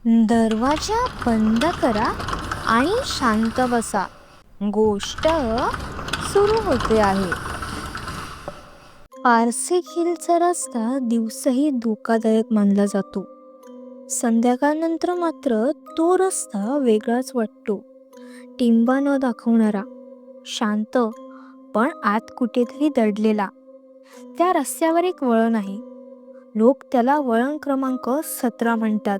दरवाजा बंद करा आणि शांत बसा. गोष्ट सुरू होते आहे. पारसी हिलचा रस्ता दिवसही धोकादायक मानला जातो. संध्याकाळनंतर मात्र तो रस्ता वेगळाच वाटतो. टिंबा न दाखवणारा, शांत पण आत कुठेतरी दडलेला. त्या रस्त्यावर एक वळण आहे. लोक त्याला वळण क्रमांक 17 म्हणतात.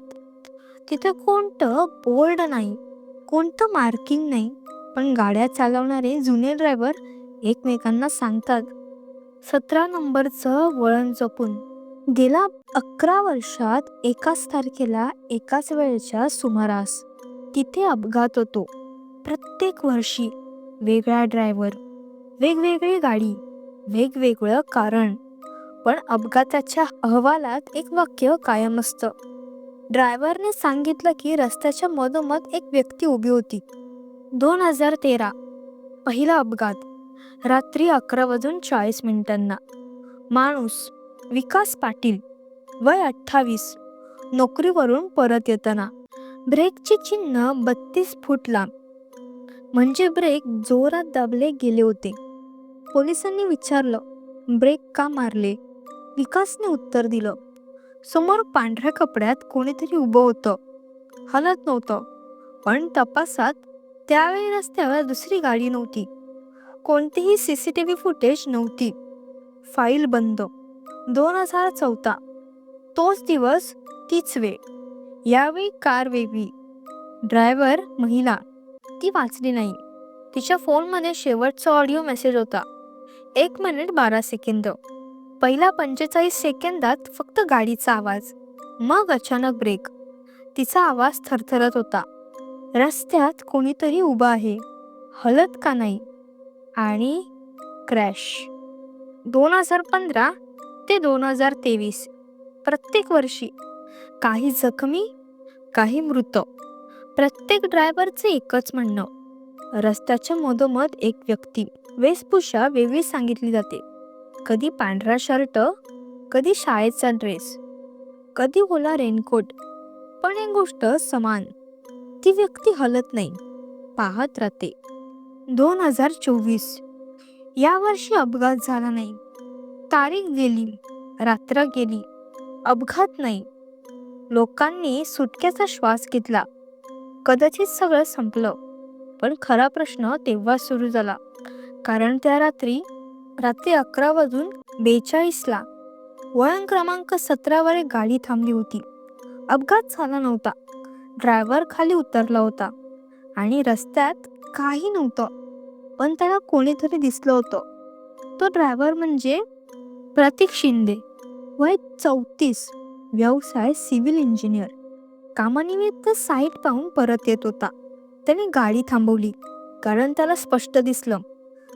तिथे कोणतं बोर्ड नाही, कोणतं मार्किंग नाही, पण गाड्या चालवणारे जुने ड्रायव्हर एकमेकांना सांगतात, 17 नंबरचं वळण जपून. गेल्या 11 वर्षात एकाच तारखेला एकाच वेळेच्या सुमारास तिथे अपघात होतो. प्रत्येक वर्षी वेगळा ड्रायव्हर, वेगवेगळी गाडी, वेगवेगळं कारण, पण अपघाताच्या अहवालात एक वाक्य कायम असतं. ड्रायव्हरने सांगितलं की रस्त्याच्या मधोमध एक व्यक्ती उभी होती. 2013 पहिला अपघात रात्री 11:40 माणूस विकास पाटील, वय 28, नोकरीवरून परत येताना. ब्रेकची चिन्ह 32 फूट लांब, म्हणजे ब्रेक जोरात दाबले गेले होते. पोलिसांनी विचारलं, ब्रेक का मारले? विकासने उत्तर दिलं, समोर पांढऱ्या कपड्यात कोणीतरी उभं होतं, हलत नव्हतं. पण तपासात त्यावेळी रस्त्यावर दुसरी गाडी नव्हती, कोणतीही CCTV फुटेज नव्हती. फाईल बंद. 2014 तोच दिवस, तीच वेळ. यावेळी कार वेगळी, ड्रायव्हर महिला. ती वाचली नाही. तिच्या फोनमध्ये शेवटचा ऑडिओ मेसेज होता, 1 मिनिट 12 सेकंद. पहिल्या 45 सेकंदात फक्त गाडीचा आवाज, मग अचानक ब्रेक. तिचा आवाज थरथरत होता, रस्त्यात कोणीतरी उभा आहे, हलत का नाही, आणि क्रॅश. 2015 ते 2023 प्रत्येक वर्षी काही जखमी, काही मृत. प्रत्येक ड्रायव्हरचे एकच म्हणणं, रस्त्याच्या मधोमध एक व्यक्ती. वेशभूषा वेगळी सांगितली जाते. कधी पांढरा शर्ट, कधी शाळेचा ड्रेस, कधी ओला रेनकोट, पण एक गोष्ट समान, ती व्यक्ती हलत नाही, पाहत राहते. 2024 यावर्षी अपघात झाला नाही. तारीख गेली, रात्र गेली, अपघात नाही. लोकांनी सुटकेचा श्वास घेतला. कदाचित सगळं संपलं. पण खरा प्रश्न तेव्हा सुरू झाला, कारण त्या रात्री 11:42 वळण क्रमांक 17 वर एक गाडी थांबली होती. अपघात झाला नव्हता, ड्रायव्हर खाली उतरला होता आणि रस्त्यात काही नव्हतं, पण त्याला कोणीतरी दिसलं होतं. तो ड्रायव्हर म्हणजे प्रतीक शिंदे, वय 34, व्यवसाय सिव्हिल इंजिनियर. कामानिमित्त साईट पाहून परत येत होता. त्याने गाडी थांबवली कारण त्याला स्पष्ट दिसलं,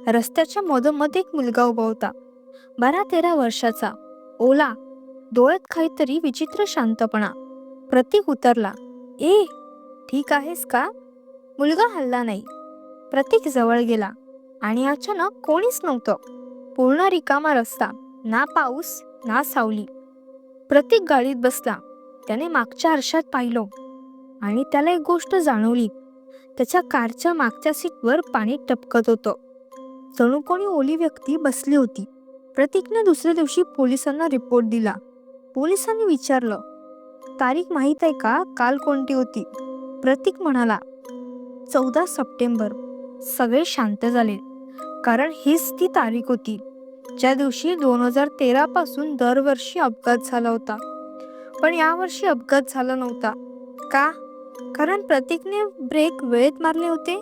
रस्त्याच्या मधोमध एक मुलगा उभा होता, 12-13 वर्षाचा, ओला, डोळ्यात काहीतरी विचित्र शांतपणा. प्रतीक उतरला, ए ठीक आहेस का? मुलगा हलला नाही. प्रतीक जवळ गेला आणि अचानक कोणीच नव्हतं. पूर्ण रिकामा रस्ता, ना पाऊस ना सावली. प्रतीक गाडीत बसला. त्याने मागच्या आरशात पाहिलं आणि त्याला एक गोष्ट जाणवली, त्याच्या कारच्या मागच्या सीटवर पाणी टपकत होतं. जणू कोणी ओली व्यक्ती बसली होती. प्रतीकने दुसऱ्या दिवशी पोलिसांना रिपोर्ट दिला. पोलिसांनी विचारलं, तारीख माहीत आहे का, काल कोणती होती? प्रतीक म्हणाला, 14 सप्टेंबर. सगळे शांत झाले, कारण हीच ती तारीख होती ज्या दिवशी 2013 पासून दरवर्षी अपघात झाला होता. पण यावर्षी अपघात झाला नव्हता. का? कारण प्रतीकने ब्रेक वेळेत मारले होते,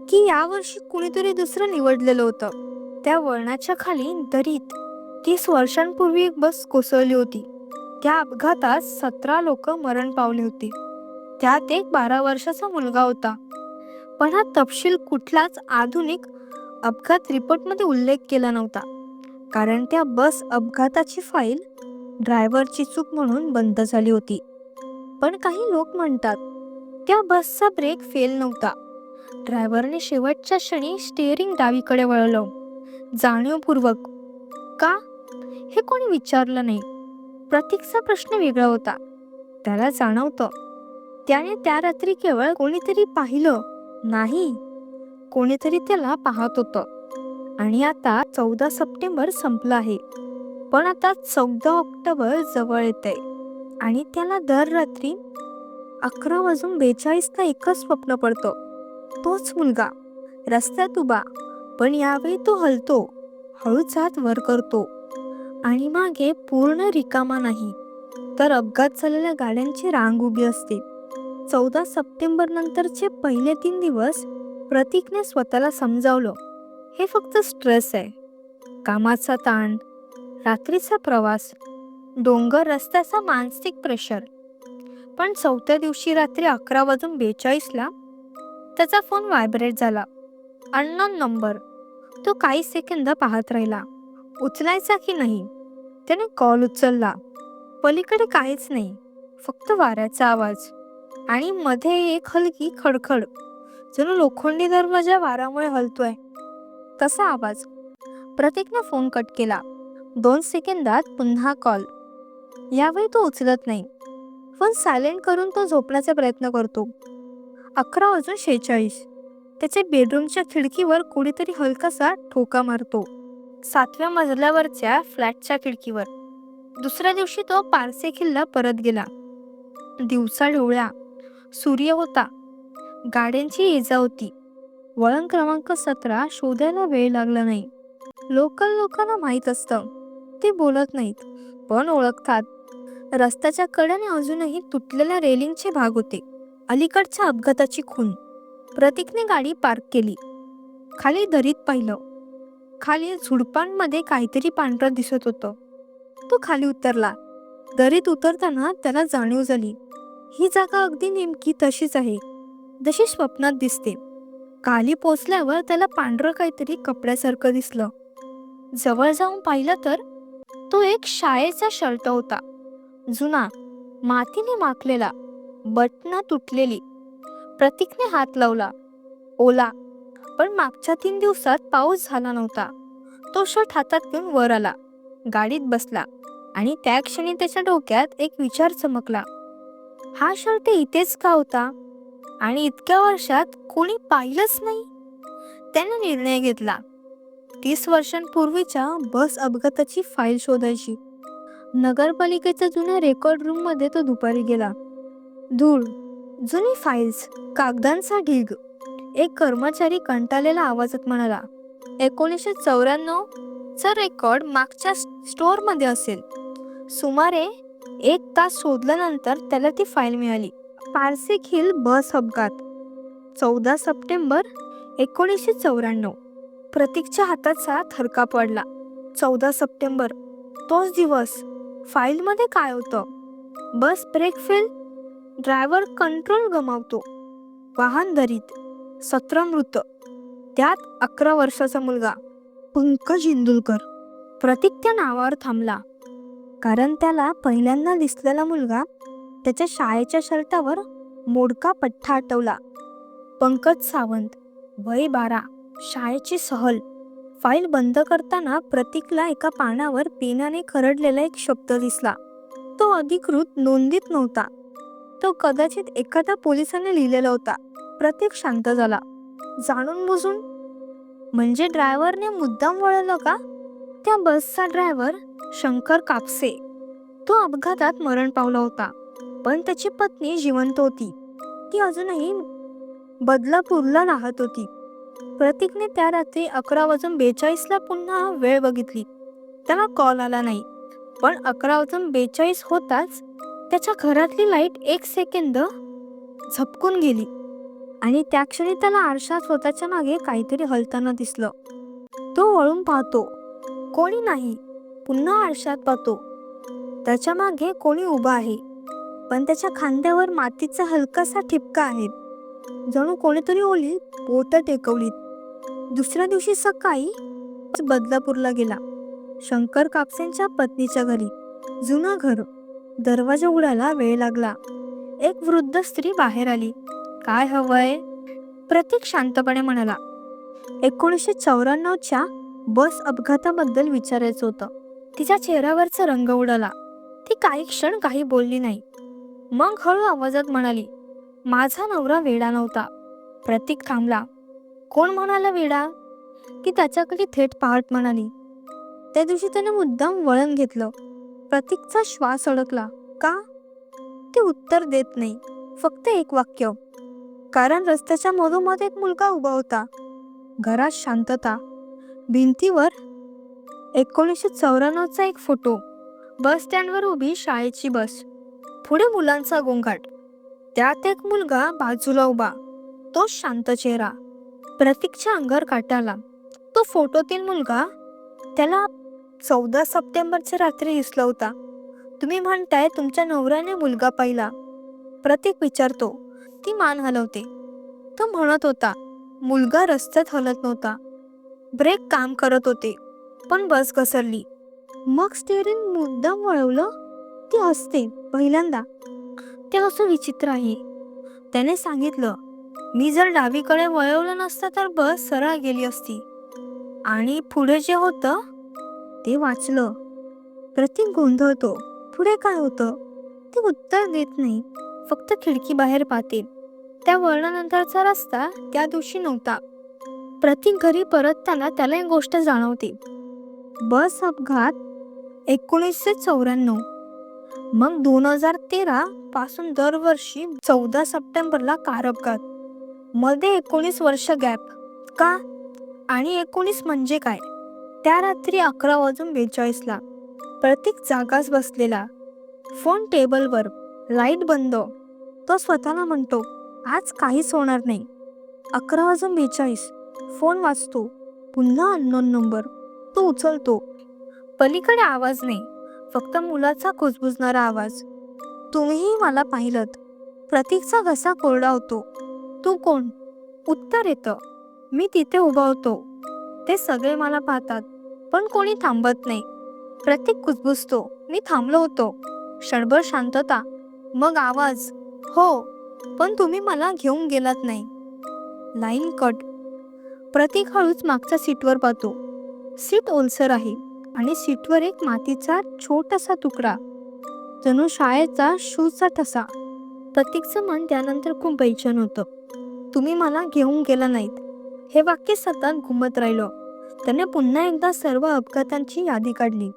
की यावर्षी कुणीतरी दुसरं निवडलेलं होतं? त्या वळणाच्या खाली दरीत 30 वर्षांपूर्वी एक बस कोसळली होती. त्या अपघातात 17 लोक मरण पावले होते. त्यात एक 12 वर्षाचा मुलगा होता. पण हा तपशील कुठलाच आधुनिक अपघात रिपोर्टमध्ये उल्लेख केला नव्हता, कारण त्या बस अपघाताची फाईल ड्रायव्हरची चूक म्हणून बंद झाली होती. पण काही लोक म्हणतात, त्या बसचा ब्रेक फेल नव्हता. ड्रायव्हरने शेवटच्या क्षणी स्टीअरिंग डावीकडे वळवलं, जाणीवपूर्वक. का? हे कोणी विचारलं नाही. प्रतीकचा प्रश्न वेगळा होता. त्याला जाणवतं, त्याने त्या रात्री केवळ कोणीतरी पाहिलं नाही, कोणीतरी त्याला पाहत होतं. आणि आता 14 सप्टेंबर संपला आहे, पण आता 14 ऑक्टोबर जवळ येते आणि त्याला दर रात्री 11:42 एकच स्वप्न पडतं. तोच मुलगा रस्त्यात उभा, पण यावेळी तो हलतो, हळूच हात वर करतो आणि मागे पूर्ण रिकामा नाही, तर अपघात झालेल्या गाड्यांची रांग उभी असते. 14 सप्टेंबर नंतरचे पहिले 3 दिवस प्रतीकने स्वतःला समजावलं, हे फक्त स्ट्रेस आहे. कामाचा ताण, रात्रीचा प्रवास, डोंगर रस्त्याचा मानसिक प्रेशर. पण 4थ्या दिवशी रात्री 11:42 त्याचा फोन व्हायब्रेट झाला. Unknown number. तो काही सेकंद पाहत राहिला, उचलायचा की नाही. त्याने कॉल उचलला. पलीकडे काहीच नाही, फक्त वाऱ्याचा आवाज आणि मध्ये एक हलकी खडखड, जणू लोखंडी दरवाजा वाऱ्यामुळे हलतोय तसा आवाज. प्रतीकने फोन कट केला. 2 सेकंदात पुन्हा कॉल. यावेळी तो उचलत नाही. फोन सायलेंट करून तो झोपण्याचा प्रयत्न करतो. 11:46. त्याच्या बेडरूमच्या खिडकीवर कोणीतरी हलकासा ठोका मारतो. 7व्या मजल्यावरच्या फ्लॅटच्या खिडकीवर. दुसऱ्या दिवशी तो पारसे खिल्ला परत गेला. दिवसा ढवळ्या, सूर्य होता, गाड्यांची ये-जा होती. वळण क्रमांक 17 शोधायला वेळ लागला नाही. लोकल लोकांना माहीत असतं, ते बोलत नाहीत पण ओळखतात. रस्त्याच्या कडेने अजूनही तुटलेल्या रेलिंगचे भाग होते. अलीकडच्या अपघाताची खूण. प्रतीकने गाडी पार्क केली. खाली दरीत पाहिलं. खाली झुडपांमध्ये काहीतरी पांढरं दिसत होतं. तो खाली उतरला. दरीत उतरताना त्याला जाणीव झाली, ही जागा अगदी नेमकी तशीच आहे जशी स्वप्नात दिसते. खाली पोचल्यावर त्याला पांढरं काहीतरी कपड्यासारखं दिसलं. जवळ जाऊन पाहिलं तर तो एक शाळेचा शर्ट होता. जुना, मातीने माखलेला, बटणं तुटलेली. प्रतीकने हात लावला. ओला, पण मागच्या 3 दिवसात पाऊस झाला नव्हता. तो शर्ट हातात घेऊन वर आला, गाडीत बसला आणि त्या क्षणी त्याच्या डोक्यात एक विचार चमकला. हा शर्ट इथेच का होता आणि इतक्या वर्षात कोणी पाहिलंच नाही? त्याने निर्णय घेतला, 30 वर्षांपूर्वीच्या बस अपघाताची फाईल शोधायची. नगरपालिकेच्या जुन्या रेकॉर्ड रूम मध्ये तो दुपारी गेला. धूळ, जुनी फाईल्स, कागदांचा ढीग. एक कर्मचारी कंटाळलेला आवाजात म्हणाला, 1994 चा रेकॉर्ड मागच्या स्टोअर मध्ये असेल. सुमारे 1 तास शोधल्यानंतर त्याला ती फाईल मिळाली. पारसे खिल बस अपघात, 14 सप्टेंबर 1994. प्रतीकच्या हाताचा थरका पडला. 14 सप्टेंबर, तोच दिवस. फाईलमध्ये काय होतं? बस ब्रेक फेल, ड्रायव्हर कंट्रोल गमावतो, वाहन दरीत, 17 मृत, त्यात 11 वर्षाचा मुलगा पंकज इंदुलकर. प्रतीक त्या नावावर थांबला, कारण त्याला पहिल्यांदा दिसलेला मुलगा, त्याच्या शाळेच्या शर्टावर मोडका पठ्ठा आठवला. पंकज सावंत, वय 12, शाळेची सहल. फाईल बंद करताना प्रतीकला एका पानावर पेनाने खरडलेला एक शब्द दिसला. तो अधिकृत नोंदीत नव्हता. तो कदाचित एखाद्या पोलिसाने लिहिलेला होता. प्रतीक शांत झाला. जाणून बुजून? म्हणजे ड्रायव्हरने मुद्दाम वळलं का? त्या बसचा ड्रायव्हर शंकर कापसे. तो अपघातात मरण पावला होता, पण त्याची पत्नी जिवंत होती. ती अजूनही बदलापूरला राहत होती. प्रतीकने त्या रात्री 11:42 पुन्हा वेळ बघितली. त्याला कॉल आला नाही, पण 11:42 होताच त्याच्या घरातली लाईट 1 सेकंद झपकून गेली आणि त्या क्षणी त्याला आरशात स्वतःच्या मागे काहीतरी हलताना दिसलं. तो वळून पाहतो, कोणी नाही. पुन्हा आरशात पाहतो, त्याच्या मागे कोणी उभा आहे, पण त्याच्या खांद्यावर मातीचा हलकासा ठिपका आहे, जणू कोणीतरी ओली बोटं टेकवलीत. दुसऱ्या दिवशी सकाळी बदलापूरला गेला. शंकर कापसेंच्या पत्नीच्या घरी. जुनं घर. दरवाजा उघडायला वेळ लागला. एक वृद्ध स्त्री बाहेर आली. काय हवंय? प्रतीक शांतपणे म्हणाला, 1994च्या बस अपघाताबद्दल विचारायचं होतं. तिच्या चेहऱ्यावरचा रंग उडाला. ती काही क्षण काही बोलली नाही. मग हळू आवाजात म्हणाली, माझा नवरा वेडा नव्हता. प्रतीक थांबला. कोण म्हणाला वेडा? की त्याच्याकडे थेट पहाट म्हणाली. त्या दिवशी त्याने मुद्दाम वळण घेतलं. प्रतीकचा श्वास अडकला. का? ते उत्तर देत नाही. फक्त एक वाक्य. कारण रस्त्याच्या मधोमध एक मुलगा उभा होता. घरात शांतता. भिंतीवर 1994चा एक फोटो. बस स्टँडवर उभी शाळेची बस. पुढे मुलांचा गोंगाट. त्यात एक मुलगा बाजूला उभा. तो शांत चेहरा. प्रतीकच्या अंगावर काटा आला. तो फोटोतील मुलगा त्याला 14 सप्टेंबरच्या रात्री दिसला होता. तुम्ही म्हणताय तुमच्या नवऱ्याने मुलगा पाहिला? प्रतीक विचारतो. ती मान हलवते. तो म्हणत होता, मुलगा रस्त्यात हलत नव्हता. ब्रेक काम करत होते, पण बस घसरली. मग स्टेअरिंग मुद्दाम वळवलं. ती हसते. पहिल्यांदा. ते असं विचित्र आहे. त्याने सांगितलं, मी जर डावीकडे वळवलं नसतं तर बस सरळ गेली असती. आणि पुढे जे होतं ते वाचलं. प्रतीक गोंधळतो. पुढे काय होतं? ते उत्तर देत नाही. फक्त खिडकी बाहेर पाहते. त्या वळणानंतरचा रस्ता त्या दिवशी नव्हता. प्रतीक घरी परतताना त्याला एक गोष्ट जाणवते. बस अपघात 1994. मग 2013 पासून दरवर्षी 14 सप्टेंबरला कार अपघात. मध्ये 19 वर्ष गॅप. का? आणि 19 म्हणजे काय? त्या रात्री 11:42 प्रतीक जागाच बसलेला. फोन टेबलवर. लाईट बंद. तो स्वतःला म्हणतो, आज काहीच होणार नाही. 11:42. फोन वाजतो. पुन्हा अननोन नंबर. तो उचलतो. पलीकडे आवाज नाही. फक्त मुलाचा कुजबुजणारा आवाज. तुम्हीही मला पाहिलंत. प्रतीकचा घसा कोरडा होतो. तू कोण? उत्तर येतं. मी तिथे उभा होतो. ते सगळे मला पाहतात, पण कोणी थांबत नाही. प्रतीक कुजबुजतो. मी थांबलो होतो. क्षणभर शांतता. मग आवाज. हो, पण तुम्ही मला घेऊन गेलात नाही. Line cut. प्रतीक हळूच मागच्या सीटवर पाहतो. सीट ओलसर आहे आणि सीटवर एक मातीचा छोटासा तुकडा. जणू शाळेचा शूजचा ठसा. प्रतीकचं मन त्यानंतर खूप बेचैन होतं. तुम्ही मला घेऊन गेला नाहीत. हे वाक्य सतत घुमत राहिलं. त्याने पुन्हा एकदा सर्व अपघातांची यादी काढली.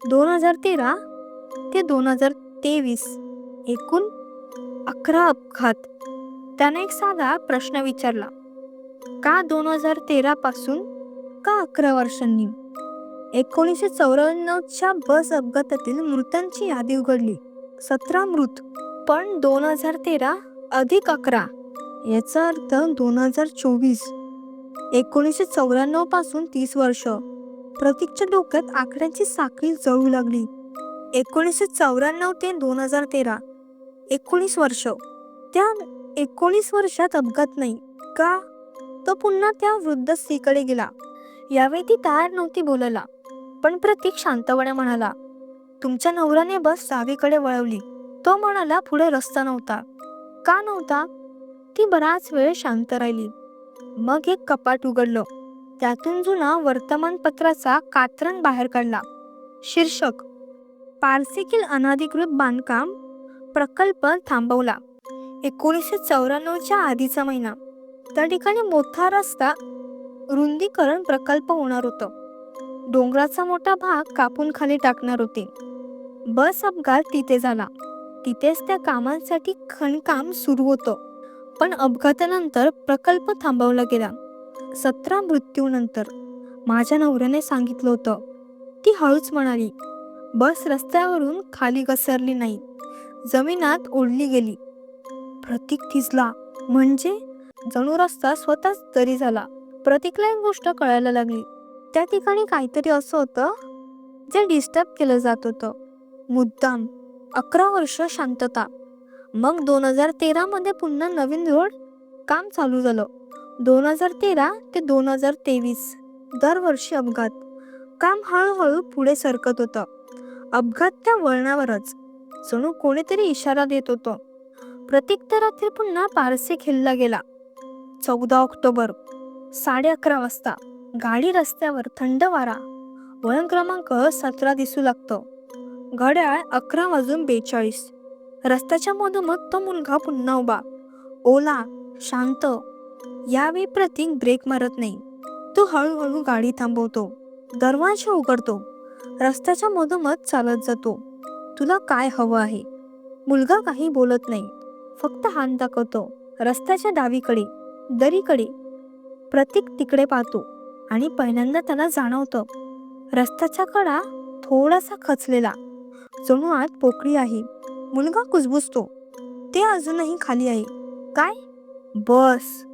2013 ते 2023 एकूण 11 अपघात. त्याने एक साधा प्रश्न विचारला. का 2013 पासून? का 11 वर्षांनी? 1994च्या बस अपघातातील मृतांची यादी उघडली. 17 मृत. पण 2013 अधिक 11 याचा अर्थ 2024. 1994 पासून 30 वर्ष. प्रतीकच्या डोक्यात आकड्यांची साखळी जळू लागली. 1994 ते 2013 19 वर्ष. त्या 19 वर्षात अपघात नाही. का? तो पुन्हा त्या वृद्ध स्त्रीकडे गेला. यावेळी ती तयार नव्हती बोलायला, पण प्रतीक शांतपणे म्हणाला, तुमच्या नवऱ्याने बस डावीकडे वळवली. तो म्हणाला, पुढे रस्ता नव्हता. का नव्हता? ती बराच वेळ शांत राहिली. मग एक कपाट उघडलं. त्यातून जुना वर्तमानपत्राचा कात्रण बाहेर काढला. शीर्षक, पारसीतील अनधिकृत बांधकाम प्रकल्प थांबवला. 1994च्या आधीचा महिना. त्या ठिकाणी मोठा रस्ता रुंदीकरण प्रकल्प होणार होतं. डोंगराचा मोठा भाग कापून खाली टाकणार होते. बस अपघात तिथे झाला. तिथेच त्या कामांसाठी खणकाम सुरू होतं. पण अपघातानंतर प्रकल्प थांबवला गेला. 17 मृत्यूनंतर. माझ्या नवऱ्याने सांगितलं होतं. ती हळूच म्हणाली. बस रस्त्यावरून खाली घसरली नाही, जमिनात ओढली गेली. प्रतीक थिजला. म्हणजे? जणू रस्ता स्वतःच तरी झाला. प्रतीकला एक गोष्ट कळायला लागली. त्या ठिकाणी काहीतरी असं होतं जे डिस्टर्ब केलं जात होतं. मुद्दाम. 11 वर्ष शांतता. मग 2013 मध्ये पुन्हा नवीन रोड काम चालू झालं. 2013 ते 2023 दरवर्षी अपघात. काम हळूहळू पुढे सरकत होतं. अपघात त्या वळणावरच. जणू कोणीतरी इशारा देत होतं. प्रतीक त्या रात्री पुन्हा पारसी हिलला गेला. 14 ऑक्टोबर 11:30 वाजता. गाडी रस्त्यावर. थंड वारा. वळण क्रमांक 17 दिसू लागतं. घड्याळ 11:42. रस्त्याच्या मधोमध तो मुलगा पुन्हा उभा. ओला, शांत. यावेळी प्रतीक ब्रेक मारत नाही. तो हळूहळू गाडी थांबवतो, दरवाजा उघडतो, रस्त्याच्या मधोमध चालत जातो. तुला काय हवं आहे? मुलगा काही बोलत नाही, फक्त हात दाखवतो रस्त्याच्या डावीकडे, दरीकडे. प्रतीक तिकडे पाहतो आणि पहिल्यांदा त्याला जाणवतं रस्त्याच्या कडा थोडासा खचलेला, जणू आत पोकळी आहे. मुलगा कुजबुजतो, ते अजूनही खाली आहे. काय? बस.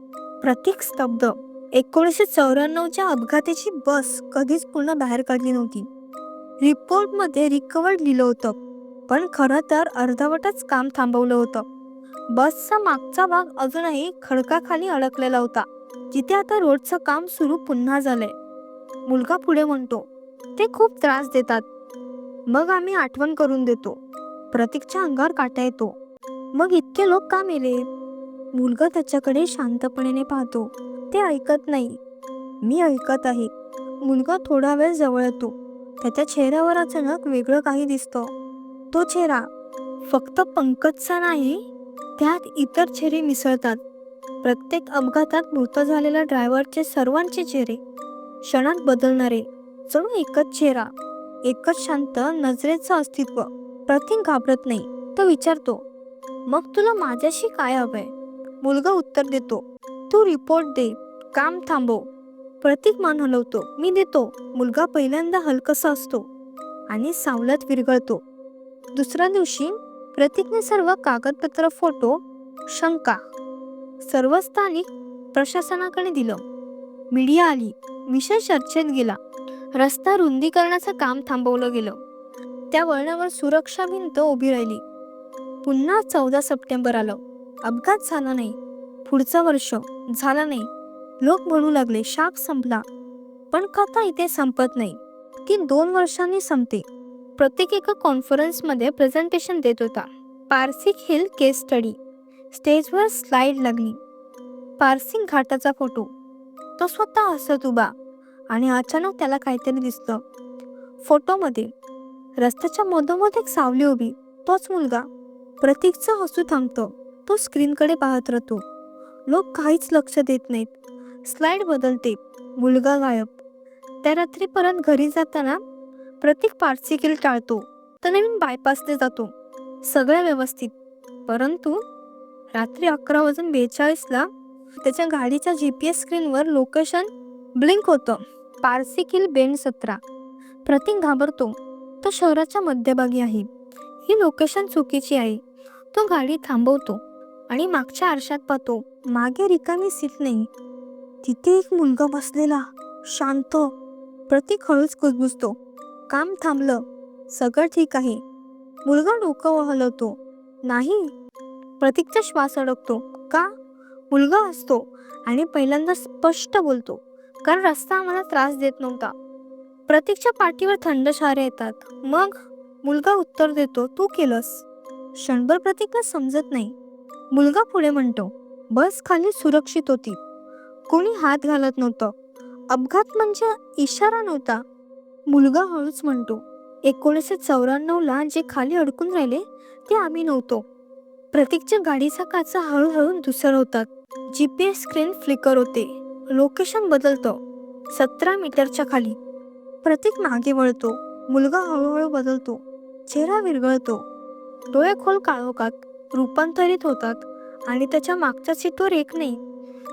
प्रतीक स्तब्ध. 1994च्या अपघाताची बस कधीच पूर्ण बाहेर काढली नव्हती. रिपोर्टमध्ये रिकवर्ड लिहिलं होतं, पण खरं तर अर्धवटच काम थांबवलं होतं. बसचा मागचा भाग अजूनही खडकाखाली अडकलेला होता, जिथे आता रोडचं काम सुरू पुन्हा झालंय. मुलगा पुढे म्हणतो, ते खूप त्रास देतात. मग आम्ही आठवण करून देतो. प्रतीकच्या अंगावर काटा येतो. मग इतके लोक का मेले? मुलगा त्याच्याकडे शांतपणे पाहतो. ते ऐकत नाही. मी ऐकत आहे. मुलगा थोडा वेळ जवळ येतो. त्याच्या चेहऱ्यावर अचानक वेगळं काही दिसतं. तो चेहरा फक्त पंकजचा नाही, त्यात इतर चेहरे मिसळतात. प्रत्येक अपघातात मृत झालेल्या ड्रायव्हरचे सर्वांचे चेहरे क्षणात बदलणारे, जणू एकच चेहरा, एकच शांत नजरेचं अस्तित्व. प्रतीक घाबरत नाही. तो विचारतो, मग तुला माझ्याशी काय हवंय? मुलगा उत्तर देतो, तू रिपोर्ट दे, काम थांबव. प्रतीक मान हलवतो, मी देतो. मुलगा पहिल्यांदा हलकसा असतो आणि सावलात विरघळतो. दुसऱ्या दिवशी प्रतीकने सर्व कागदपत्र, फोटो, शंका सर्व स्थानिक प्रशासनाकडे दिलं. मीडिया आली. विषय चर्चेत गेला. रस्ता रुंदीकरणाचं काम थांबवलं गेलं. त्या वळणावर सुरक्षा भिंत उभी राहिली. पुन्हा 14 सप्टेंबर आलं. अपघात झाला नाही. पुढचं वर्ष झाला नाही. लोक म्हणू लागले शाप संपला. पण कथा इथे संपत नाही. ती 2 वर्षांनी संपते. प्रत्येक एका कॉन्फरन्समध्ये प्रेझेंटेशन देत होता. पारसिक हिल केस स्टडी. स्टेजवर स्लाइड लागली. पारसिक घाटाचा फोटो. तो स्वतः हसत उभा आणि अचानक त्याला काहीतरी दिसतं. फोटोमध्ये रस्त्याच्या मधोमध एक सावली उभी. तोच मुलगा. प्रतीकचं हसू थांबतं. तो स्क्रीनकडे पाहत राहतो. लोक काहीच लक्ष देत नाहीत. स्लाइड बदलते. मुलगा गायब. त्या रात्री परत घरी जाताना प्रतीक पारसिक हिल टाळतो. तर नवीन बायपासने जातो. सगळं व्यवस्थित. परंतु रात्री 11:42 त्याच्या गाडीच्या GPS स्क्रीनवर लोकेशन ब्लिंक होतं. Parsik hill bend 17. प्रतीक घाबरतो. तो शहराच्या मध्यभागी आहे. ही लोकेशन चुकीची आहे. तो गाडी थांबवतो आणि मागच्या आरशात पाहतो. मागे रिकामी सीट नाही. तिथे एक मुलगा बसलेला, शांत. प्रतीक हळूच कुजबुजतो. काम थांबलं. सगळं ठीक आहे. मुलगा डोकं हलवतो. नाही. प्रतीकचा श्वास अडकतो. का? मुलगा हसतो आणि पहिल्यांदा स्पष्ट बोलतो, कारण रस्ता आम्हाला त्रास देत नव्हता. प्रतीकच्या पाठीवर थंड शहारे येतात. मग मुलगा उत्तर देतो, तू केलंस. क्षणभर प्रतीकला समजत नाही. मुलगा पुढे म्हणतो, बस खाली सुरक्षित होती. कोणी हात घालत नव्हतं. अपघात म्हणजे इशारा नव्हता. मुलगा हळूच म्हणतो, 1994ला जे खाली अडकून राहिले ते आम्ही नव्हतो. प्रतीकच्या गाडीचा काचा हळूहळू धुसर होतात. GPS स्क्रीन फ्लिकर होते. लोकेशन बदलतं. 17 मीटरच्या खाली. प्रतीक मागे वळतो. मुलगा हळूहळू बदलतो. चेहरा विरघळतो. डोळे खोल काळोखात रूपांतरित होतात आणि त्याच्या मागच्या सीटवर एक नाही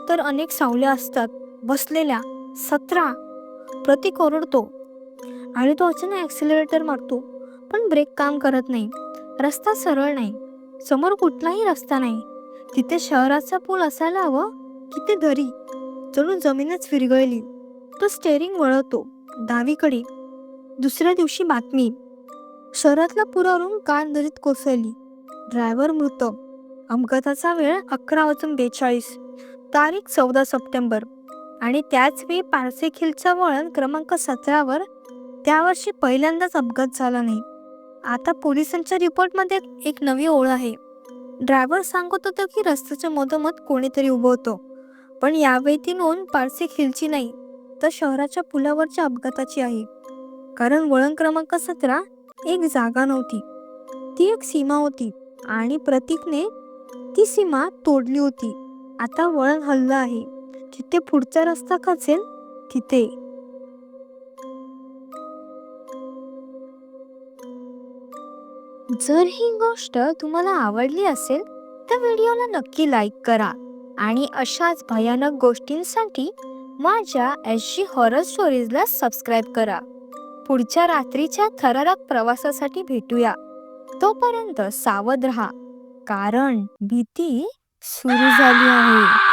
तर अनेक सावल्या असतात बसलेल्या. 17. प्रतीक ओरडतो आणि तो अचानक ॲक्सिलरेटर मारतो, पण ब्रेक काम करत नाही. रस्ता सरळ नाही. समोर कुठलाही रस्ता नाही. तिथे शहराचा पूल असायला हवं की ते दरी, जणू जमीनच विरघळली. तो स्टेअरिंग वळवतो डावीकडे. दुसऱ्या दिवशी बातमी. शहरातला पुरा रूम कार दरीत कोसळली. ड्रायव्हर मृत. अपघाताचा वेळ 11:42. तारीख 14 सप्टेंबर. आणि त्याच वेळी पारसिक हिलच्या वळण क्रमांक 17वर त्या वर्षी पहिल्यांदाच अपघात झाला नाही. आता पोलिसांच्या रिपोर्टमध्ये एक नवी ओळ आहे. ड्रायव्हर सांगत होता की रस्त्याच्या मधोमध कोणीतरी उभं होतं, पण यावेळी ती नोंद पारसिक हिलची नाही तर शहराच्या पुलावरच्या अपघाताची आहे. कारण वळण क्रमांक 17 एक जागा नव्हती, ती एक सीमा होती. आणि प्रतीकने ती सीमा तोडली होती. आता वळण हललं आहे. जिथे पुढचा रस्ता खचेल तिथे. जर ही गोष्ट तुम्हाला आवडली असेल तर व्हिडिओला नक्की लाईक करा आणि अशाच भयानक गोष्टींसाठी माझ्या SG हॉरर स्टोरीजला सबस्क्राईब करा. पुढच्या रात्रीच्या थरारक प्रवासासाठी भेटूया. तोपर्यंत सावध रहा, कारण भीती सुरू झाली आहे.